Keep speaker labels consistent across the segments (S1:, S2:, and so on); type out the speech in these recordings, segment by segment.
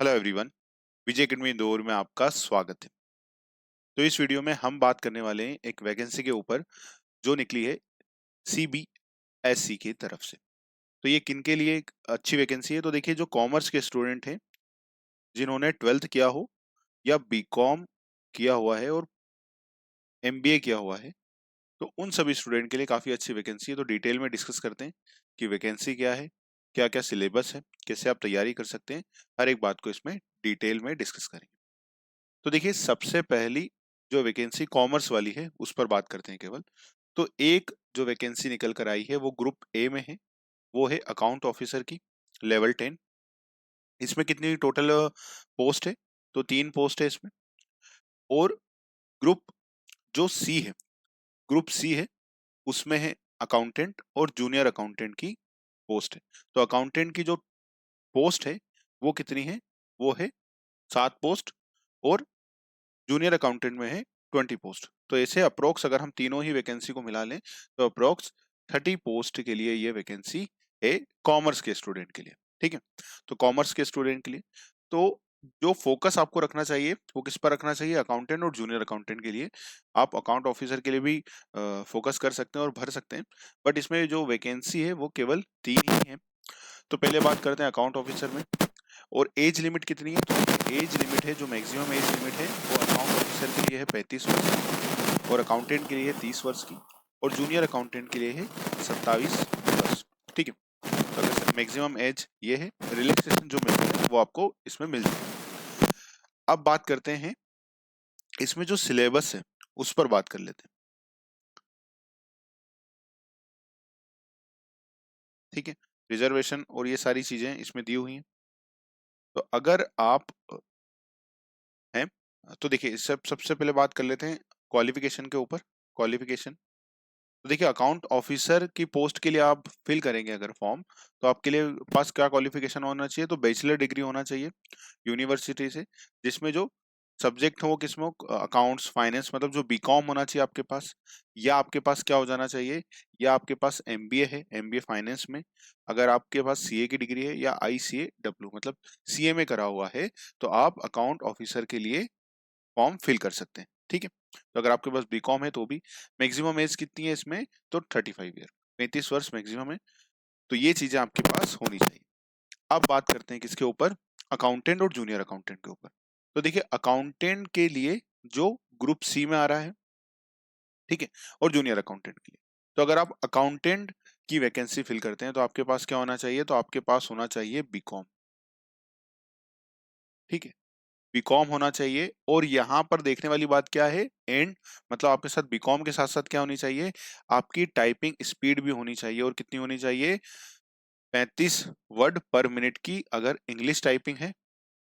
S1: Hello everyone. Vijay academy Indore में आपका स्वागत है। तो इस वीडियो में हम बात करने वाले हैं एक वैकेंसी के ऊपर जो निकली है सीबीएसई की तरफ से। तो ये किन के लिए एक अच्छी वैकेंसी है? तो देखिए, जो कॉमर्स के स्टूडेंट हैं जिन्होंने ट्वेल्थ किया हो या बीकॉम किया हुआ है और एमबीए किया हुआ है, तो उन सभी स्टूडेंट के लिए काफी अच्छी वैकेंसी है। तो डिटेल में डिस्कस करते हैं कि वैकेंसी क्या है, क्या क्या सिलेबस है, कैसे आप तैयारी कर सकते हैं। हर एक बात को इसमें डिटेल में डिस्कस करेंगे। तो देखिए, सबसे पहली जो वैकेंसी कॉमर्स वाली है उस पर बात करते हैं केवल। तो एक जो वैकेंसी निकल कर आई है वो ग्रुप ए में है। वो है अकाउंट ऑफिसर की, लेवल 10। इसमें कितनी टोटल पोस्ट है? तो 3 पोस्ट है इसमें। और ग्रुप जो सी है, ग्रुप सी है, उसमें है अकाउंटेंट और जूनियर अकाउंटेंट की पोस्ट है। तो अकाउंटेंट की जो पोस्ट है वो कितनी है? वो है 7 पोस्ट। और जूनियर अकाउंटेंट में है 20 पोस्ट। तो ऐसे अप्रोक्स अगर हम तीनों ही वैकेंसी को मिला लें तो अप्रोक्स 30 पोस्ट के लिए ये वैकेंसी है कॉमर्स के स्टूडेंट के लिए। ठीक है, तो कॉमर्स के स्टूडेंट के लिए तो जो फोकस आपको रखना चाहिए वो किस पर रखना चाहिए? अकाउंटेंट और जूनियर अकाउंटेंट के लिए। आप अकाउंट ऑफिसर के लिए भी फोकस कर सकते हैं और भर सकते हैं, बट इसमें जो वैकेंसी है वो केवल 3 ही है। तो पहले बात करते हैं अकाउंट ऑफिसर में। और एज लिमिट कितनी है? तो एज लिमिट है, जो मैक्सिमम एज लिमिट है वो अकाउंट ऑफिसर के लिए है 35 वर्ष और अकाउंटेंट के लिए है 30 वर्ष की और जूनियर अकाउंटेंट के लिए है 27 वर्ष। ठीक है, तो अगर मैक्सिमम एज ये है, रिलैक्सेशन जो मिलती है वो आपको इसमें मिल जाएगी। अब बात करते हैं इसमें जो सिलेबस है उस पर बात कर लेते हैं। ठीक है, रिजर्वेशन और ये सारी चीजें इसमें दी हुई हैं। तो अगर आप हैं तो देखिए, सबसे पहले बात कर लेते हैं क्वालिफिकेशन के ऊपर। क्वालिफिकेशन तो देखिए, अकाउंट ऑफिसर की पोस्ट के लिए आप फिल करेंगे अगर फॉर्म, तो आपके लिए पास क्या क्वालिफिकेशन होना चाहिए? तो बैचलर डिग्री होना चाहिए यूनिवर्सिटी से, जिसमें जो सब्जेक्ट हो वो किसमें हो? अकाउंट्स, फाइनेंस, मतलब जो बीकॉम होना चाहिए आपके पास। या आपके पास क्या हो जाना चाहिए? या आपके पास एमबीए है, एमबीए फाइनेंस में। अगर आपके पास सीए की डिग्री है या आईसीए मतलब सीए में करा हुआ है, तो आप अकाउंट ऑफिसर के लिए फॉर्म फिल कर सकते हैं। ठीक है, तो अगर आपके पास बीकॉम है तो भी। मैक्सिमम एज कितनी है इसमें? तो 35 ईयर, 35 वर्ष मैक्सिमम है। तो ये चीजें आपके पास होनी चाहिए। अब बात करते हैं किसके ऊपर? अकाउंटेंट और जूनियर अकाउंटेंट के ऊपर। तो देखिए, अकाउंटेंट के लिए जो ग्रुप सी में आ रहा है, ठीक है, और जूनियर अकाउंटेंट के लिए, तो अगर आप अकाउंटेंट की वैकेंसी फिल करते हैं तो आपके पास क्या होना चाहिए? तो आपके पास होना चाहिए बीकॉम। ठीक है, बीकॉम होना चाहिए। और यहाँ पर देखने वाली बात क्या है? एंड मतलब आपके साथ बीकॉम के साथ साथ क्या होनी चाहिए? आपकी टाइपिंग स्पीड भी होनी चाहिए। और कितनी होनी चाहिए? 35 वर्ड पर मिनट की अगर इंग्लिश टाइपिंग है।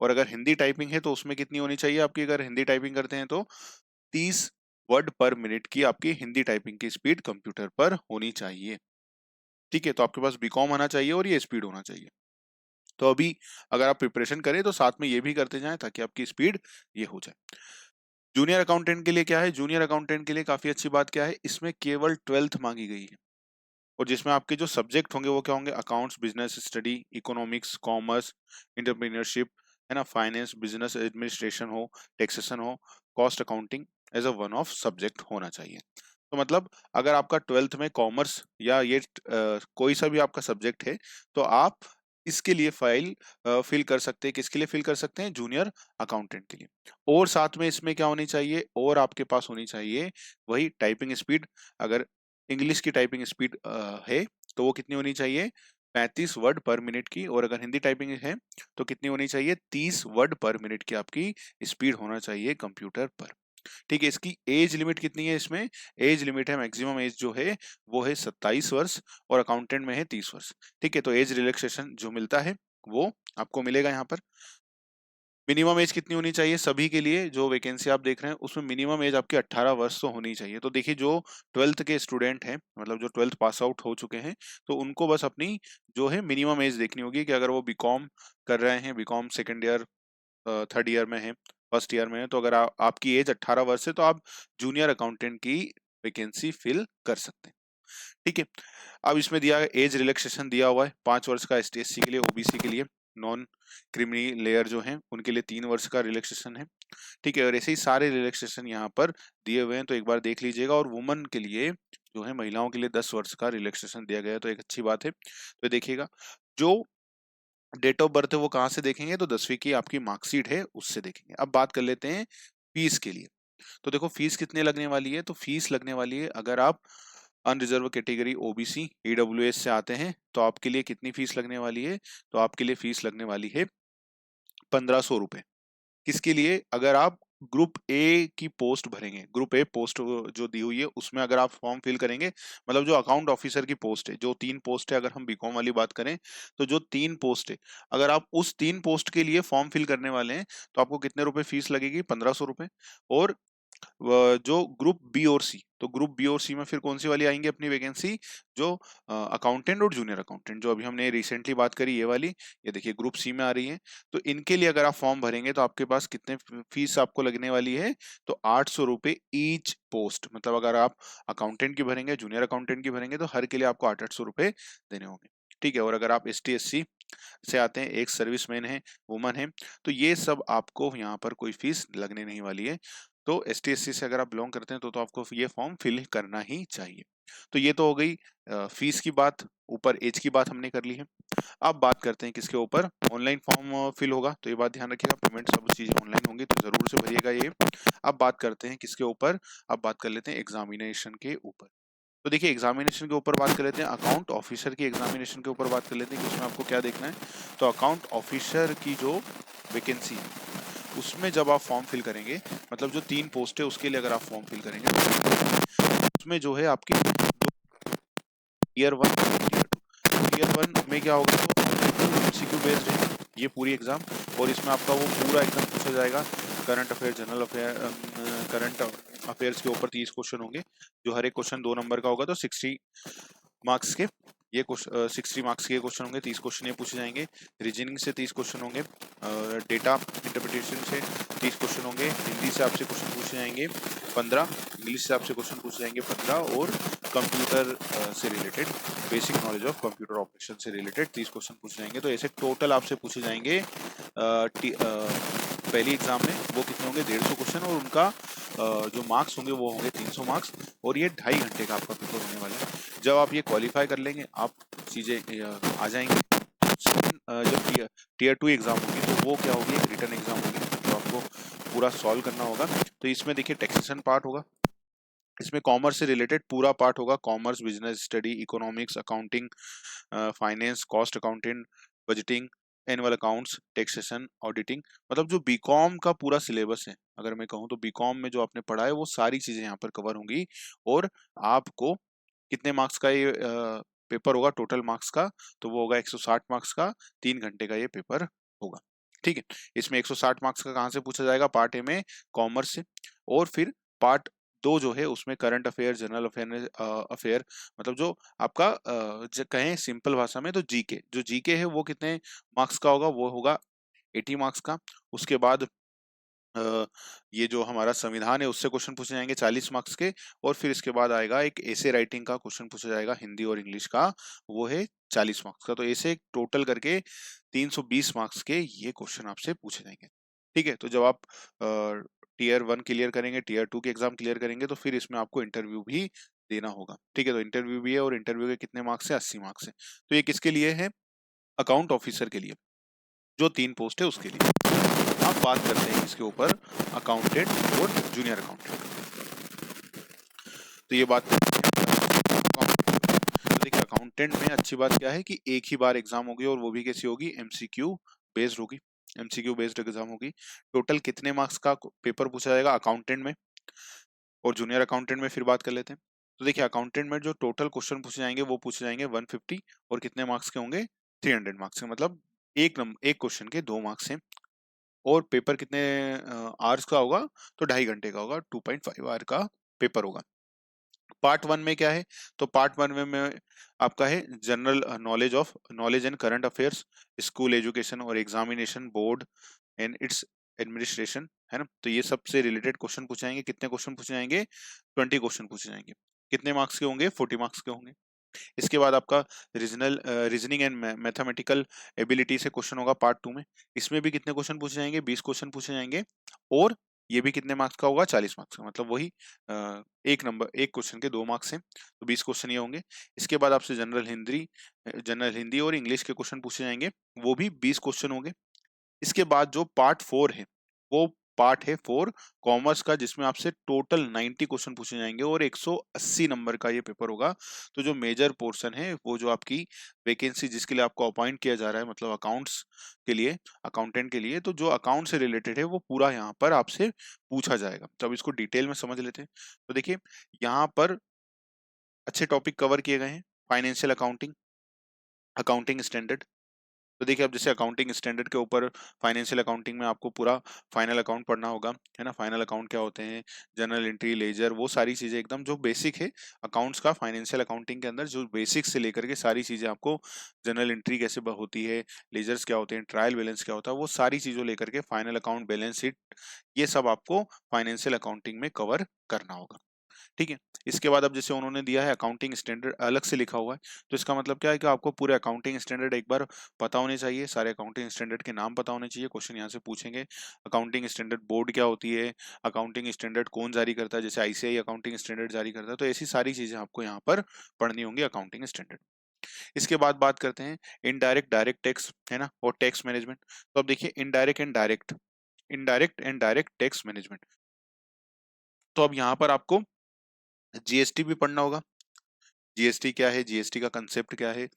S1: और अगर हिंदी टाइपिंग है तो उसमें कितनी होनी चाहिए आपकी? अगर हिंदी टाइपिंग करते हैं तो 30 वर्ड पर मिनट की आपकी हिंदी टाइपिंग की स्पीड कंप्यूटर पर होनी चाहिए। ठीक है, तो आपके पास बीकॉम आना चाहिए और ये स्पीड होना चाहिए। तो अभी अगर आप प्रिपरेशन करें तो साथ में ये भी करते जाएं ताकि आपकी स्पीड ये हो जाए। जूनियर अकाउंटेंट के लिए क्या है? जूनियर अकाउंटेंट के लिए काफी अच्छी बात क्या है? इसमें केवल ट्वेल्थ मांगी गई है। और जिसमें आपके जो सब्जेक्ट होंगे वो क्या होंगे? Accounts, business study, economics, commerce, entrepreneurship, है ना, फाइनेंस, बिजनेस एडमिनिस्ट्रेशन हो, टैक्सेशन हो, cost accounting as a one of subject होना चाहिए। तो मतलब अगर आपका ट्वेल्थ में कॉमर्स या ये कोई सा भी आपका सब्जेक्ट है तो आप इसके लिए फाइल फिल कर सकते हैं। किसके लिए फिल कर सकते हैं? जूनियर अकाउंटेंट के लिए। और साथ में इसमें क्या होनी चाहिए? और आपके पास होनी चाहिए वही टाइपिंग स्पीड। अगर इंग्लिश की टाइपिंग स्पीड है तो वो कितनी होनी चाहिए? 35 वर्ड पर मिनट की। और अगर हिंदी टाइपिंग है तो कितनी होनी चाहिए? 30 वर्ड पर मिनट की आपकी स्पीड होना चाहिए कंप्यूटर पर। ठीक है, इसकी एज लिमिट कितनी है? इसमें एज लिमिट है, मैक्सिमम एज जो है वो है 27 वर्ष और अकाउंटेंट में है 30 वर्ष। ठीक है, तो एज रिलैक्सेशन जो मिलता है वो आपको मिलेगा यहाँ पर। मिनिमम एज कितनी होनी चाहिए सभी के लिए? जो वैकेंसी आप देख रहे हैं उसमें मिनिमम एज आपकी 18 वर्ष तो होनी चाहिए। तो देखिए, जो ट्वेल्थ के स्टूडेंट हैं, मतलब जो ट्वेल्थ पास आउट हो चुके हैं, तो उनको बस अपनी जो है मिनिमम एज देखनी होगी कि अगर वो बीकॉम कर रहे हैं, B Com second year, third year में है, फर्स्ट ईयर में है, तो अगर आपकी एज 18 वर्ष है तो आप जूनियर अकाउंटेंट की वैकेंसी फिल कर सकते हैं। ठीक है, अब इसमें दिया है एज रिलैक्सेशन दिया हुआ है 5 वर्ष का एसटी एससी के लिए, ओबीसी के लिए। नॉन क्रिमिनल लेयर जो हैं उनके लिए 3 वर्ष का रिलैक्सेशन है, ठीक है। और ऐसे ही सारे रिलैक्सेशन यहाँ पर दिए हुए हैं, तो एक बार देख लीजिएगा। और वुमन के लिए जो है, महिलाओं के लिए 10 वर्ष का रिलैक्सेशन दिया गया है, तो एक अच्छी बात है। तो देखिएगा, जो डेट ऑफ बर्थ है वो कहाँ से देखेंगे, तो 10वीं की आपकी मार्कशीट है उससे देखेंगे। अब बात कर लेते हैं फीस के लिए। तो देखो फीस कितने लगने वाली है, तो फीस लगने वाली है, अगर आप अनरिजर्व कैटेगरी ओबीसी ईडब्ल्यूएस से आते हैं तो आपके लिए कितनी फीस लगने वाली है, तो आपके लिए फीस लगने वाली है 1500 रुपए। किसके लिए, अगर आप ग्रुप ए की पोस्ट भरेंगे, ग्रुप ए पोस्ट जो दी हुई है उसमें अगर आप फॉर्म फिल करेंगे, मतलब जो अकाउंट ऑफिसर की पोस्ट है, जो 3 पोस्ट है, अगर हम बीकॉम वाली बात करें तो जो 3 पोस्ट है, अगर आप उस 3 पोस्ट के लिए फॉर्म फिल करने वाले हैं तो आपको कितने रुपए फीस लगेगी, 1500 रुपए। और जो ग्रुप बी और सी, तो ग्रुप बी और सी में फिर कौन सी वाली आएंगी अपनी वैकेंसी, जो अकाउंटेंट और जूनियर अकाउंटेंट, जो अभी हमने रिसेंटली बात करी ये वाली, ये देखिए ग्रुप सी में आ रही है। तो इनके लिए अगर आप फॉर्म भरेंगे तो आपके पास कितने फीस आपको लगने वाली है, तो 800 रुपए ईच पोस्ट। मतलब अगर आप अकाउंटेंट की भरेंगे, जूनियर अकाउंटेंट की भरेंगे, तो हर के लिए आपको 800 रुपए देने होंगे, ठीक है। और अगर आप एस टी एस सी से आते हैं, एक सर्विसमैन है, वुमन है, तो ये सब आपको यहाँ पर कोई फीस लगने नहीं वाली है। तो एस टी एस सी से अगर आप बिलोंग करते हैं तो आपको ये फॉर्म फिल करना ही चाहिए। तो ये तो हो गई फीस की बात, ऊपर एज की बात हमने कर ली है। अब बात करते हैं किसके ऊपर ऑनलाइन फॉर्म फिल होगा, तो ये बात ध्यान रखिएगा, पेमेंट सब चीजें ऑनलाइन होंगी, तो जरूर से भरिएगा ये। अब बात करते हैं किसके ऊपर, अब बात कर लेते हैं एग्जामिनेशन के ऊपर। तो देखिए एग्जामिनेशन के ऊपर बात कर लेते हैं, अकाउंट ऑफिसर की एग्जामिनेशन के ऊपर बात कर लेते हैं कि उसमें आपको क्या देखना है। तो अकाउंट ऑफिसर की जो वैकेंसी है उसमें जब आप फॉर्म फिल करेंगे, मतलब जो 3 पोस्ट है उसके लिए अगर आप फॉर्म फिल करेंगे, उसमें जो है आपकी ईयर 1 ईयर 1 में क्या होगा, तो एमसीक्यू बेस्ड है ये पूरी एग्जाम। और इसमें आपका वो पूरा एकदम पूछा जाएगा, current affair, general affair, current affairs के ऊपर 30 क्वेश्चन होंगे, जो हर एक क्वेश्चन 2 नंबर का होगा, तो 60 मार्क्स के ये 60 मार्क्स के क्वेश्चन होंगे, 30 क्वेश्चन ये पूछे जाएंगे। रीजनिंग से 30 क्वेश्चन होंगे, डेटा इंटरप्रिटेशन से 30 क्वेश्चन होंगे, हिंदी से आपसे क्वेश्चन पूछे जाएंगे 15, इंग्लिश से आपसे क्वेश्चन पूछे जाएंगे 15, और कंप्यूटर से related, basic knowledge of computer operation से रिलेटेड 30 क्वेश्चन पूछे जाएंगे। तो ऐसे टोटल आपसे पूछे जाएंगे पहली एग्जाम में वो कितने होंगे, 150 क्वेश्चन, और उनका जो मार्क्स होंगे वो होंगे 300 मार्क्स, और ये 2.5 घंटे का आपका पेपर होने वाला है। जब आप ये क्वालिफाई कर लेंगे, आप चीजें आ जाएंगे। जब टीयर 2 एग्जाम होगी तो वो क्या होगी, एक रिटर्न एग्जाम होगी, तो आपको पूरा सॉल्व करना होगा। तो इसमें देखिए टैक्सेशन पार्ट होगा, इसमें कॉमर्स से रिलेटेड पूरा पार्ट होगा, commerce, business study, economics, accounting, finance, cost accounting, budgeting, annual accounts, taxation, auditing, मतलब जो बीकॉम का पूरा सिलेबस है, अगर मैं कहूँ तो बीकॉम में जो आपने पढ़ा है वो सारी चीजें यहाँ पर कवर होंगी। और आपको कितने मार्क्स का ये पेपर होगा, टोटल मार्क्स का, तो वो होगा 160 मार्क्स का, 3 घंटे का ये पेपर होगा, ठीक है। इसमें 160 मार्क्स का कहाँ से पूछा जाएगा, पार्ट ए में कॉमर्स से, और फिर पार्ट 2 जो है उसमें current affair, general affair, affair, मतलब जो आपका कहें सिंपल भाषा में तो जीके, जो जीके है वो कितने मार्क्स का होगा, वो होगा 80 मार्क्स का। उसके बाद ये जो हमारा संविधान है उससे क्वेश्चन पूछे जाएंगे 40 मार्क्स के। और फिर इसके बाद आएगा एक ऐसे राइटिंग का क्वेश्चन पूछा जाएगा, हिंदी और इंग्लिश का, वो है 40 मार्क्स का। तो ऐसे टोटल करके 320 मार्क्स के ये क्वेश्चन आपसे पूछे जाएंगे, ठीक है। तो जब आप टीयर 1 क्लियर करेंगे, टीयर 2 के एग्जाम क्लियर करेंगे, तो फिर इसमें आपको इंटरव्यू भी देना होगा, ठीक है। तो इंटरव्यू भी है, और इंटरव्यू के कितने मार्क्स है, 80 मार्क्स है। तो ये किसके लिए है, अकाउंट ऑफिसर के लिए, जो 3 पोस्ट है उसके लिए। अब बात करते हैं इसके ऊपर अकाउंटेंट और जूनियर अकाउंटेंट। तो ये बात करते हैं तो देखिए अकाउंटेंट में अच्छी बात क्या है कि एक ही बार एग्जाम होगी, और वो भी कैसी होगी, एमसीक्यू बेस्ड होगी, एमसीक्यू बेस्ड एग्जाम होगी। टोटल कितने मार्क्स का पेपर पूछा जाएगा अकाउंटेंट में, और जूनियर अकाउंटेंट में फिर बात कर लेते हैं। तो देखिए अकाउंटेंट में जो टोटल क्वेश्चन पूछे जाएंगे वो पूछे जाएंगे 150, और कितने मार्क्स के होंगे, 300 मार्क्स के, मतलब एक क्वेश्चन के 2 मार्क्स हैं। और पेपर कितने आवर्स का होगा, तो 2.5 घंटे का होगा, 2.5 आवर का पेपर होगा। पार्ट 1 में क्या है, तो पार्ट 1 में आपका है general knowledge and current affairs, school education और examination board and its administration, है ना। तो ये सबसे रिलेटेड क्वेश्चन पूछे जाएंगे, कितने क्वेश्चन पूछे जाएंगे, 20 क्वेश्चन पूछे जाएंगे। कितने मार्क्स के होंगे, 40 मार्क्स के होंगे। इसके बाद आपका रीजनिंग एंड मैथमेटिकल एबिलिटी से क्वेश्चन होगा पार्ट 2 में। इसमें भी कितने क्वेश्चन पूछे जाएंगे? 20 क्वेश्चन पूछे जाएंगे, और ये भी कितने मार्क्स का होगा? 40 मार्क्स का, मतलब वही एक क्वेश्चन के 2 मार्क्स हैं, तो 20 क्वेश्चन ये होंगे। इसके बाद आपसे जनरल हिंदी और इंग्लिश के क्वेश्चन पूछे जाएंगे, वो भी 20 क्वेश्चन होंगे। इसके बाद जो पार्ट 4 है, वो पार्ट है 4 कॉमर्स का, जिसमें आपसे टोटल 90 क्वेश्चन पूछे जाएंगे और 180 नंबर का ये पेपर होगा। तो जो मेजर पोर्शन है, वो जो आपकी वैकेंसी जिसके लिए आपको अपॉइंट किया जा रहा है, मतलब अकाउंट्स के लिए, अकाउंटेंट के लिए, तो जो अकाउंट से रिलेटेड है वो पूरा यहाँ पर आपसे पूछा जाएगा। तो अब इसको डिटेल में समझ लेते हैं। तो देखिए, यहाँ पर अच्छे टॉपिक कवर किए गए हैं। Financial accounting, accounting standard. तो देखिए, अब जैसे अकाउंटिंग स्टैंडर्ड के ऊपर फाइनेंशियल अकाउंटिंग में आपको पूरा फाइनल अकाउंट पढ़ना होगा, है ना। फाइनल अकाउंट क्या होते हैं, जर्नल एंट्री, लेजर, वो सारी चीजें एकदम जो बेसिक है अकाउंट्स का, फाइनेंशियल अकाउंटिंग के अंदर जो बेसिक से लेकर के सारी चीजें आपको, जर्नल एंट्री कैसे होती है, लेजर्स क्या होते हैं, ट्रायल बैलेंस क्या होता है, वो सारी चीजों लेकर के फाइनल अकाउंट, बैलेंस शीट, ये सब आपको फाइनेंशियल अकाउंटिंग में कवर करना होगा। ठीक है। इसके बाद अब जैसे उन्होंने दिया है अकाउंटिंग स्टैंडर्ड अलग से लिखा हुआ है, तो इसका मतलब क्या है कि आपको पूरे अकाउंटिंग स्टैंडर्ड एक बार पता होने चाहिए, सारे अकाउंटिंग स्टैंडर्ड के नाम पता होने चाहिए। क्वेश्चन यहाँ से पूछेंगे, अकाउंटिंग स्टैंडर्ड बोर्ड क्या होती है, अकाउंटिंग स्टैंडर्ड कौन जारी करता है, जैसे आईसीआई अकाउंटिंग स्टैंडर्ड जारी करता है, तो ऐसी सारी चीजें आपको यहाँ पर पढ़नी होंगी अकाउंटिंग स्टैंडर्ड। इसके बाद बात करते हैं इनडायरेक्ट डायरेक्ट टैक्स, है ना, और टैक्स मैनेजमेंट। तो अब देखिए, indirect and direct tax management. तो अब यहाँ पर आपको जीएसटी भी पढ़ना होगा। जीएसटी क्या है, जीएसटी का कंसेप्ट क्या है,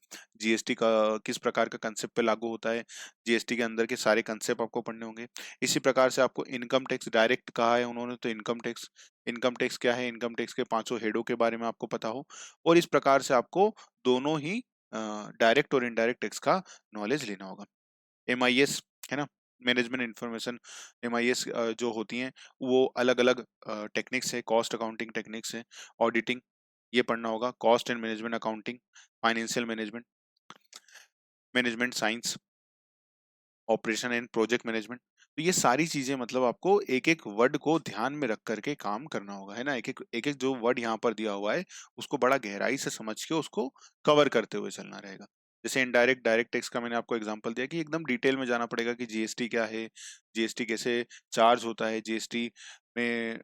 S1: जीएसटी का किस प्रकार का कंसेप्ट पे लागू होता है, जीएसटी के अंदर के सारे कंसेप्ट आपको पढ़ने होंगे। इसी प्रकार से आपको इनकम टैक्स डायरेक्ट कहा है उन्होंने, तो इनकम टैक्स क्या है, इनकम टैक्स के पांचों हेडों के बारे में आपको पता हो, और इस प्रकार से आपको दोनों ही डायरेक्ट और इनडायरेक्ट टैक्स का नॉलेज लेना होगा। एमआईएस, है ना, मैनेजमेंट इंफॉर्मेशन, एमआईएस जो होती हैं वो अलग अलग टेक्निक्स है, कॉस्ट अकाउंटिंग टेक्निक्स है, ऑडिटिंग, ये पढ़ना होगा, cost and management accounting, financial management, management science, operation and project management. तो ये सारी चीजें मतलब आपको एक एक वर्ड को ध्यान में रख करके काम करना होगा, है ना। एक एक जो वर्ड यहाँ पर दिया हुआ है, उसको बड़ा गहराई से समझ के उसको कवर करते हुए चलना रहेगा। जैसे इनडायरेक्ट डायरेक्ट टैक्स का मैंने आपको एग्जांपल दिया कि एकदम डिटेल में जाना पड़ेगा कि जीएसटी क्या है, जीएसटी कैसे चार्ज होता है, जीएसटी में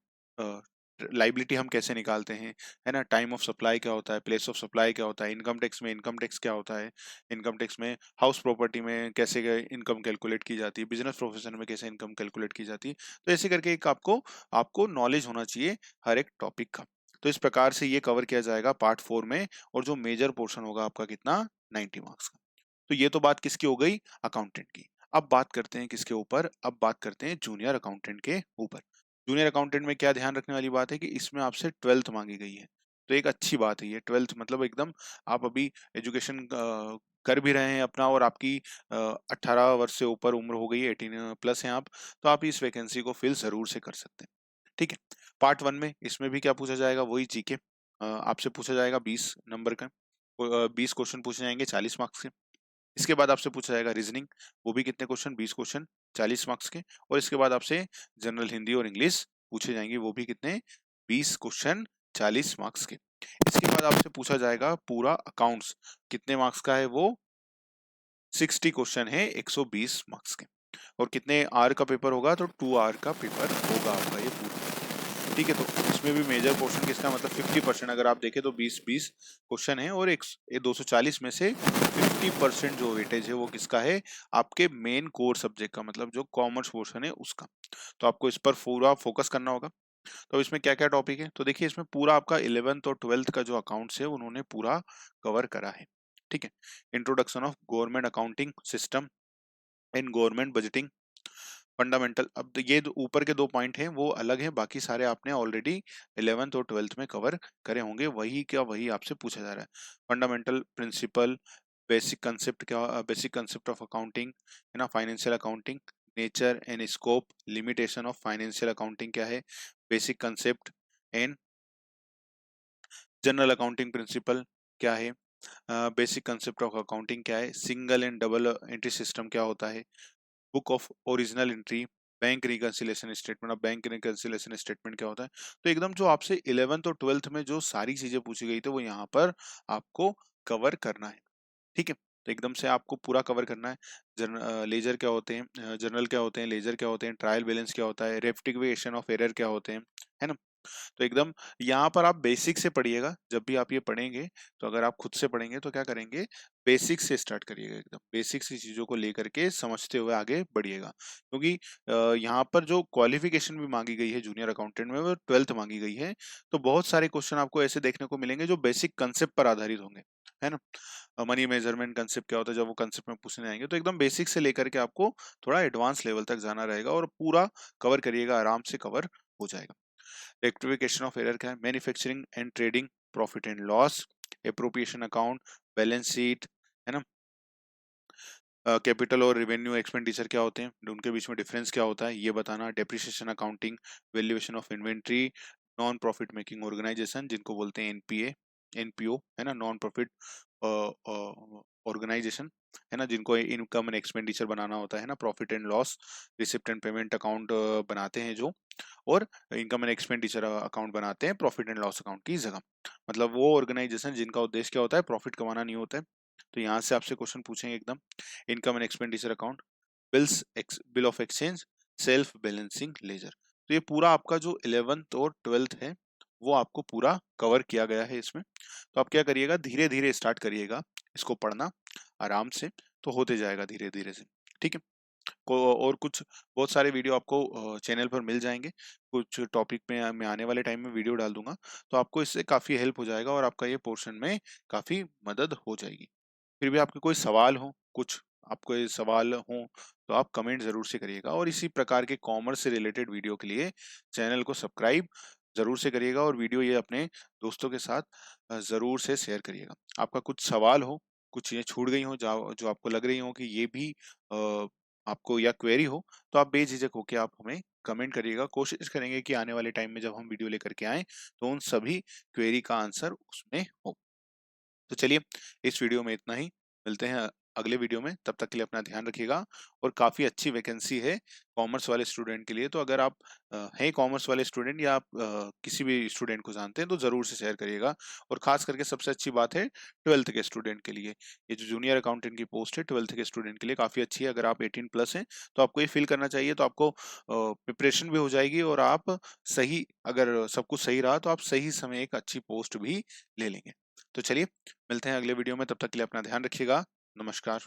S1: लाइबिलिटी हम कैसे निकालते हैं, है ना, टाइम ऑफ सप्लाई क्या होता है, प्लेस ऑफ सप्लाई क्या होता है, इनकम टैक्स में इनकम टैक्स क्या होता है, इनकम टैक्स में हाउस प्रॉपर्टी में कैसे इनकम कैलकुलेट की जाती है, बिजनेस प्रोफेशन में कैसे इनकम कैलकुलेट की जाती है। तो ऐसे करके एक आपको आपको नॉलेज होना चाहिए हर एक टॉपिक का। तो इस प्रकार से ये कवर किया जाएगा पार्ट 4 में, और जो मेजर पोर्शन होगा आपका कितना, 90 मार्क्स का। तो ये तो बात किसकी हो गई, अकाउंटेंट की। अब बात करते हैं किसके ऊपर, अब बात करते हैं जूनियर अकाउंटेंट के ऊपर। जूनियर अकाउंटेंट में क्या ध्यान रखने वाली बात है कि इसमें आपसे 12th मांगी गई है। तो एक अच्छी बात है ये 12th, मतलब एकदम आप अभी एजुकेशन कर भी रहे हैं अपना, और आपकी 18 वर्ष से ऊपर उम्र हो गई है, 18 प्लस हैं आप, तो आप इस वैकेंसी को फिल जरूर से कर सकते हैं। ठीक है। पार्ट 1 में इसमें भी क्या पूछा जाएगा, वही जीके आपसे पूछा जाएगा 20 नंबर का, 20 क्वेश्चन पूछे जाएंगे 40 मार्क्स के। इसके बाद आपसे पूछा जाएगा रीजनिंग, वो भी कितने क्वेश्चन, 20 क्वेश्चन 40 मार्क्स के। और इसके बाद आपसे जनरल हिंदी और इंग्लिश पूछे जाएंगे, वो भी कितने, 20 क्वेश्चन 40 मार्क्स के। इसके बाद आपसे पूछा जाएगा पूरा अकाउंट्स, कितने मार्क्स का है वो, 60 क्वेश्चन है 120 मार्क्स के। और कितने आर का पेपर होगा, तो 2 आर का पेपर होगा आपका ये पूरा। ठीक है। तो इसमें भी मेजर पोर्शन किसका, मतलब 50%, अगर आप देखें तो 20-20 क्वेश्चन है, और एक 240 में से 50% जो वेटेज है वो किसका है, आपके मेन कोर सब्जेक्ट का, मतलब जो कॉमर्स पोर्शन है उसका। तो आपको इस पर पूरा फोकस करना होगा। तो इसमें क्या क्या टॉपिक है, तो देखिए इसमें पूरा आपका 11th और 12th का जो अकाउंट्स है उन्होंने पूरा कवर करा है। ठीक है। Introduction of government accounting system in government budgeting, fundamental. अब तो ये ऊपर के 2 पॉइंट हैं वो अलग हैं, बाकी सारे आपने ऑलरेडी 11th और 12th में कवर करे होंगे, वही क्या वही आपसे पूछा जा रहा है। Fundamental principle, basic concept of accounting, है ना, financial accounting, nature and scope, limitation of financial accounting क्या है, basic concept and general accounting principle क्या है, बेसिक कंसेप्ट ऑफ अकाउंटिंग क्या है, single and double entry system क्या होता है, book of original entry, bank reconciliation statement. अब बैंक रिकंसिलिएशन स्टेटमेंट क्या होता है? तो एकदम जो आपसे 11th और 12th में जो सारी चीजें पूछी गई थी वो यहाँ पर आपको कवर करना है। ठीक है, तो एकदम से आपको पूरा कवर करना है। लेजर क्या होते हैं, जर्नल क्या होते हैं, लेजर क्या होते हैं, ट्रायल बैलेंस क्या होता है, रेक्टिफिकेशन ऑफ एरर क्या होते हैं, है ना? तो एकदम यहाँ पर आप बेसिक से पढ़िएगा। जब भी आप ये पढ़ेंगे तो अगर आप खुद से पढ़ेंगे तो क्या करेंगे, बेसिक से स्टार्ट करिएगा। एकदम बेसिक सी चीजों को लेकर के समझते हुए आगे बढ़िएगा, क्योंकि यहाँ पर जो क्वालिफिकेशन भी मांगी गई है जूनियर अकाउंटेंट में वो 12th मांगी गई है। तो बहुत सारे क्वेश्चन आपको ऐसे देखने को मिलेंगे जो बेसिक कंसेप्ट पर आधारित होंगे, है ना? मनी मेजरमेंट कंसेप्ट क्या होता है, जब वो कंसेप्ट में पूछने आएंगे तो एकदम बेसिक से लेकर के आपको थोड़ा एडवांस लेवल तक जाना रहेगा और पूरा कवर करिएगा, आराम से कवर हो जाएगा। रेक्टिफिकेशन ऑफ एरर क्या है? Manufacturing and trading profit and loss, appropriation account, balance sheet, है ना? कैपिटल और रेवेन्यू एक्सपेंडिचर क्या होते हैं, उनके बीच में डिफरेंस क्या होता है ये बताना। Depreciation accounting, valuation of inventory, non profit making organization जिनको बोलते हैं एनपीए, एनपीओ, है ना, नॉन प्रॉफिट ऑर्गेनाइजेशन, है ना, जिनको इनकम एंड एक्सपेंडिचर बनाना होता है ना, profit and loss, receipt and payment account बनाते हैं जो, और इनकम एंड एक्सपेंडिचर अकाउंट बनाते हैं प्रॉफिट एंड लॉस अकाउंट की जगह। मतलब वो ऑर्गेनाइजेशन जिनका उद्देश्य क्या होता है, प्रॉफिट कमाना नहीं होता है। तो यहाँ से आपसे क्वेश्चन पूछेंगे एकदम। Income and expenditure account, bill of exchange, self balancing ledger. तो ये पूरा आपका जो 11th और 12th है वो आपको पूरा कवर किया गया है इसमें। तो आप क्या करिएगा, धीरे धीरे स्टार्ट करिएगा इसको पढ़ना आराम से, तो होते जाएगा धीरे धीरे से। ठीक है, को और कुछ बहुत सारे वीडियो आपको चैनल पर मिल जाएंगे। कुछ टॉपिक में मैं आने वाले टाइम में वीडियो डाल दूंगा, तो आपको इससे काफी हेल्प हो जाएगा और आपका ये पोर्शन में काफी मदद हो जाएगी। फिर भी आपके कोई सवाल हो, कुछ आपको ये सवाल हो तो आप कमेंट जरूर से करिएगा, और इसी प्रकार के कॉमर्स से रिलेटेड वीडियो के लिए चैनल को सब्सक्राइब जरूर से करिएगा और वीडियो ये अपने दोस्तों के साथ जरूर से शेयर करिएगा। आपका कुछ सवाल हो, कुछ चीजें छूट गई हो जो जो आपको लग रही हो कि ये भी आपको या क्वेरी हो, तो आप बेझिझक होकर आप हमें कमेंट करिएगा। कोशिश करेंगे कि आने वाले टाइम में जब हम वीडियो लेकर के आए तो उन सभी क्वेरी का आंसर उसमें हो। तो चलिए, इस वीडियो में इतना ही। मिलते हैं अगले वीडियो में, तब तक के लिए अपना ध्यान रखिएगा। और काफी अच्छी वैकेंसी है कॉमर्स वाले स्टूडेंट के लिए, तो अगर आप हैं कॉमर्स वाले स्टूडेंट या आप किसी भी स्टूडेंट को जानते हैं तो जरूर से शेयर करिएगा। और खास करके सबसे अच्छी बात है 12th के स्टूडेंट के लिए, ये जो जूनियर अकाउंटेंट की पोस्ट है 12th के स्टूडेंट के लिए काफी अच्छी है। अगर आप 18+ हैं तो आपको ये फील करना चाहिए, तो आपको प्रिपरेशन भी हो जाएगी और आप सही, अगर सब कुछ सही रहा तो आप सही समय एक अच्छी पोस्ट भी ले लेंगे। तो चलिए, मिलते हैं अगले वीडियो में, तब तक के लिए अपना ध्यान रखिएगा। नमस्कार।